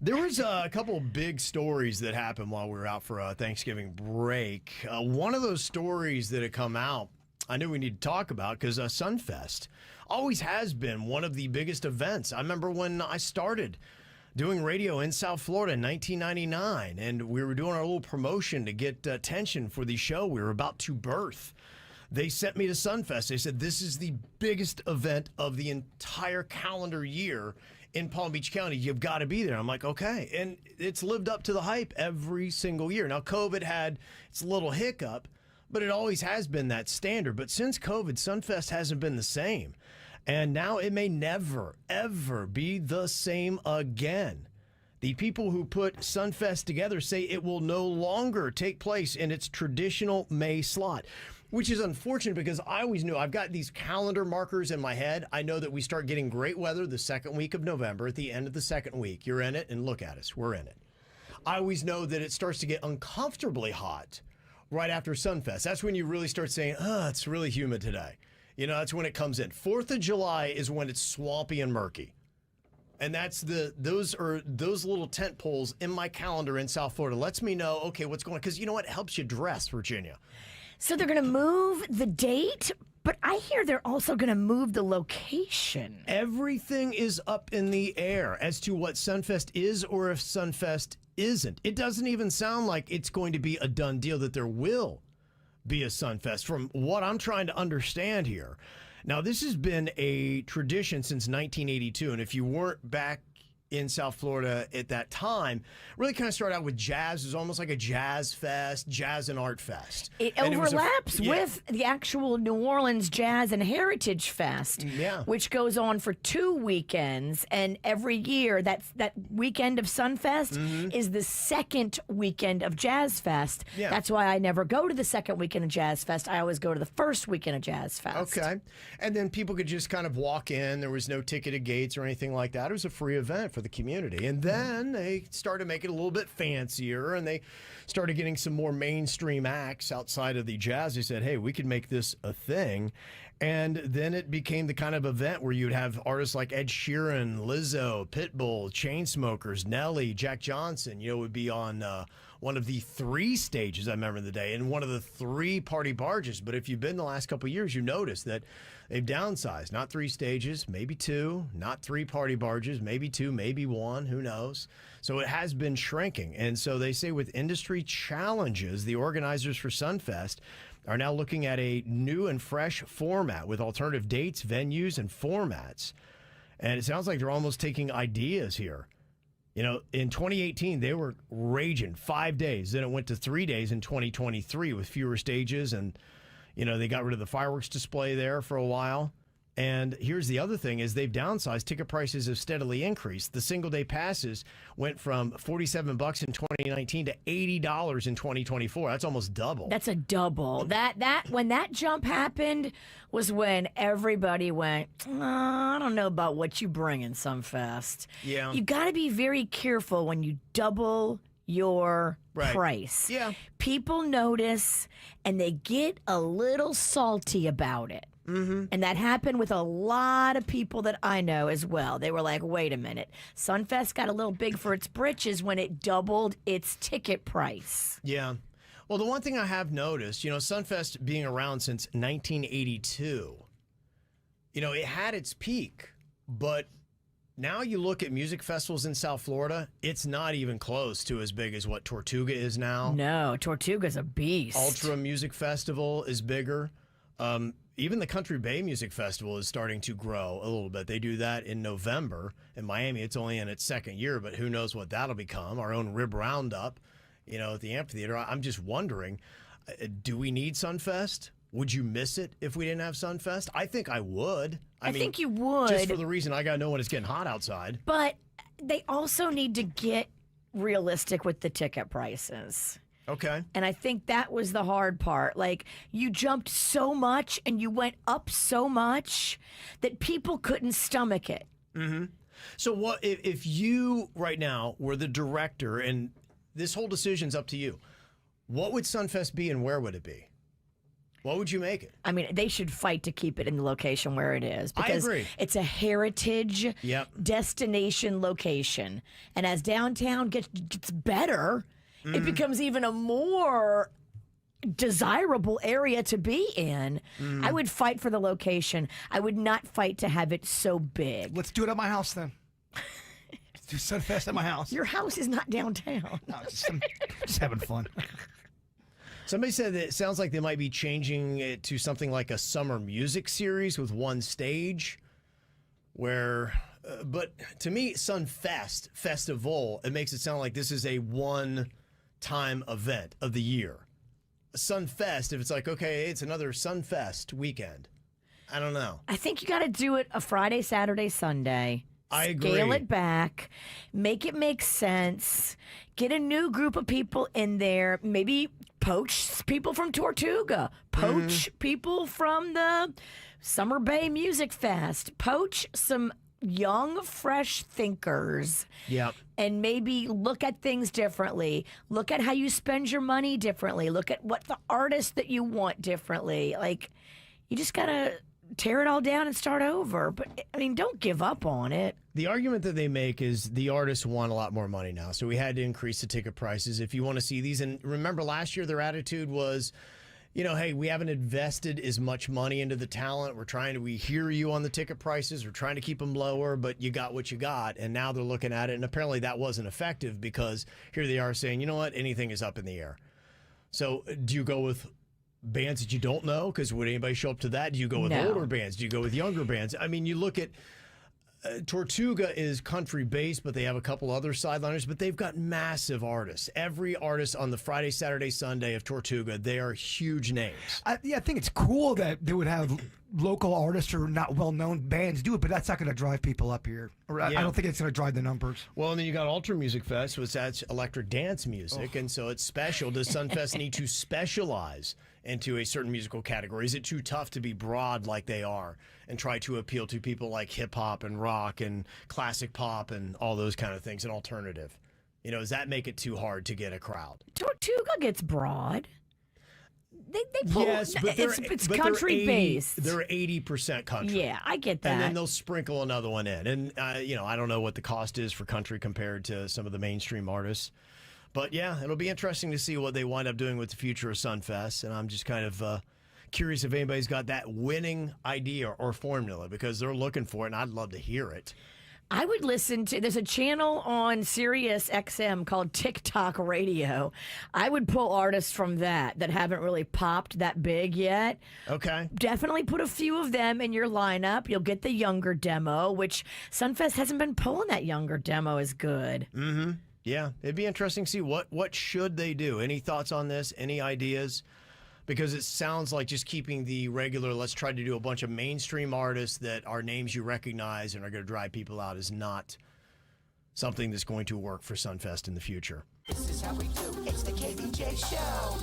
There was a couple of big stories that happened while we were out for a Thanksgiving break. One of those stories that had come out, I knew we need to talk about because Sunfest always has been one of the biggest events. I remember when I started doing radio in South Florida in 1999, and we were doing our little promotion to get attention for the show we were about to birth. They sent me to Sunfest. They said, this is the biggest event of the entire calendar year in Palm Beach County. You've got to be there. I'm like, okay. And it's lived up to the hype every single year. Now, COVID had its little hiccup, but it always has been that standard. But since COVID, Sunfest hasn't been the same. And now it may never, ever be the same again. The people who put Sunfest together say it will no longer take place in its traditional May slot, which is unfortunate because I always knew I've got these calendar markers in my head. I know that we start getting great weather the second week of November. At the end of the second week, you're in it, and look at us. We're in it. I always know that it starts to get uncomfortably hot right after Sunfest. That's when you really start saying, oh, it's really humid today. You know, that's when it comes in. 4th of July is when it's swampy and murky. And that's those little tent poles in my calendar in South Florida. Lets me know, okay, what's going on. Because you know what? It helps you dress, Virginia. So they're going to move the date, but I hear they're also going to move the location. Everything is up in the air as to what Sunfest is or if Sunfest isn't. It doesn't even sound like it's going to be a done deal that there will be a Sunfest from what I'm trying to understand here. Now, this has been a tradition since 1982, and if you weren't back in South Florida at that time, really kind of started out with jazz. It was almost like a jazz fest, jazz and art fest. It overlaps with the actual New Orleans Jazz and Heritage Fest, which goes on for 2 weekends. And every year, that weekend of Sunfest is the second weekend of Jazz Fest. Yeah. That's why I never go to the second weekend of Jazz Fest. I always go to the first weekend of Jazz Fest. Okay. And then people could just kind of walk in. There was no ticketed gates or anything like that. It was a free event for the community. And then they started making it a little bit fancier, and they started getting some more mainstream acts outside of the jazz. They said, hey, we could make this a thing. And then it became the kind of event where you'd have artists like Ed Sheeran, Lizzo, Pitbull, Chainsmokers, Nelly, Jack Johnson, would be on one of the 3 stages, I remember the day, and one of the 3 party barges. But if you've been the last couple of years, you notice that they've downsized. Not 3 stages, maybe 2, not 3 party barges, maybe 2, maybe 1, who knows? So it has been shrinking. And so they say with industry challenges, the organizers for Sunfest are now looking at a new and fresh format with alternative dates, venues, and formats. And it sounds like they're almost taking ideas here. In 2018, they were raging 5 days. Then it went to 3 days in 2023 with fewer stages. And, they got rid of the fireworks display there for a while. And here's the other thing is they've downsized. Ticket prices have steadily increased. The single-day passes went from $47 in 2019 to $80 in 2024. That's almost double. That's a double. That when that jump happened was when everybody went, I don't know about what you bring in Sunfest. Yeah. You got to be very careful when you double your price. Yeah. People notice, and they get a little salty about it. Mm-hmm. And that happened with a lot of people that I know as well. They were like, wait a minute. Sunfest got a little big for its britches when it doubled its ticket price. Yeah. Well, the one thing I have noticed, Sunfest being around since 1982, it had its peak. But now you look at music festivals in South Florida, it's not even close to as big as what Tortuga is now. No, Tortuga's a beast. Ultra Music Festival is bigger. Even the Country Bay Music Festival is starting to grow a little bit. They do that in November. In Miami, it's only in its second year, but who knows what that'll become. Our own Rib Roundup, at the amphitheater. I'm just wondering, do we need Sunfest? Would you miss it if we didn't have Sunfest? I think I would. I mean, think you would. Just for the reason I got to know when it's getting hot outside. But they also need to get realistic with the ticket prices. Okay. And I think that was the hard part. Like, you jumped so much and you went up so much that people couldn't stomach it. Mm-hmm. So what if you right now were the director and this whole decision's up to you, what would Sunfest be and where would it be? What would you make it? I mean, they should fight to keep it in the location where it is. Because I agree. It's a heritage destination location. And as downtown gets better, it becomes even a more desirable area to be in. I would fight for the location. I would not fight to have it so big. Let's do it at my house then. Let's do Sunfest at my house. Your house is not downtown. No, just having fun. Somebody said that it sounds like they might be changing it to something like a summer music series with one stage where, but to me, Sunfest, festival, it makes it sound like this is a one-time event of the year. Sunfest, if it's like, okay, it's another Sunfest weekend. I don't know. I think you got to do it a Friday, Saturday, Sunday. I agree. Scale it back. Make it make sense. Get a new group of people in there. Maybe poach people from Tortuga. Poach people from the Summer Bay Music Fest. Poach some young, fresh thinkers. Yep. And maybe look at things differently. Look at how you spend your money differently. Look at what the artist that you want differently. Like, you just got to tear it all down and start over. But, I mean, don't give up on it. The argument that they make is the artists want a lot more money now, so we had to increase the ticket prices if you want to see these. And remember, last year their attitude was, you know, hey, we haven't invested as much money into the talent. We hear you on the ticket prices. We're trying to keep them lower, but you got what you got. And now they're looking at it, and apparently that wasn't effective because here they are saying, you know what, anything is up in the air. So do you go with bands that you don't know? Because would anybody show up to that? Do you go with older bands? Do you go with younger bands? I mean, you look at Tortuga is country-based, but they have a couple other sideliners, but they've got massive artists. Every artist on the Friday, Saturday, Sunday of Tortuga, they are huge names. I think it's cool that they would have local artists or not well-known bands do it, but that's not going to drive people up here. I don't think it's going to drive the numbers. Well, and then you got Ultra Music Fest, which that's electric dance music, and so it's special. Does Sunfest need to specialize into a certain musical category? Is it too tough to be broad like they are and try to appeal to people like hip-hop and rock and classic pop and all those kind of things, and alternative? You know, does that make it too hard to get a crowd? Tortuga gets broad. They pull, yes, but it's country based. They're 80% country. Yeah, I get that. And then they'll sprinkle another one in. And, you know, I don't know what the cost is for country compared to some of the mainstream artists. But, yeah, it'll be interesting to see what they wind up doing with the future of Sunfest. And I'm just kind of curious if anybody's got that winning idea or formula, because they're looking for it, and I'd love to hear it. I would listen to, there's a channel on Sirius XM called TikTok Radio. I would pull artists from that haven't really popped that big yet. Okay. Definitely put a few of them in your lineup. You'll get the younger demo, which Sunfest hasn't been pulling that younger demo as good. Mm-hmm. Yeah, it'd be interesting to see what should they do. Any thoughts on this? Any ideas? Because it sounds like just keeping the regular, let's try to do a bunch of mainstream artists that are names you recognize and are going to drive people out is not something that's going to work for Sunfest in the future. This is how we do. It's the KVJ Show.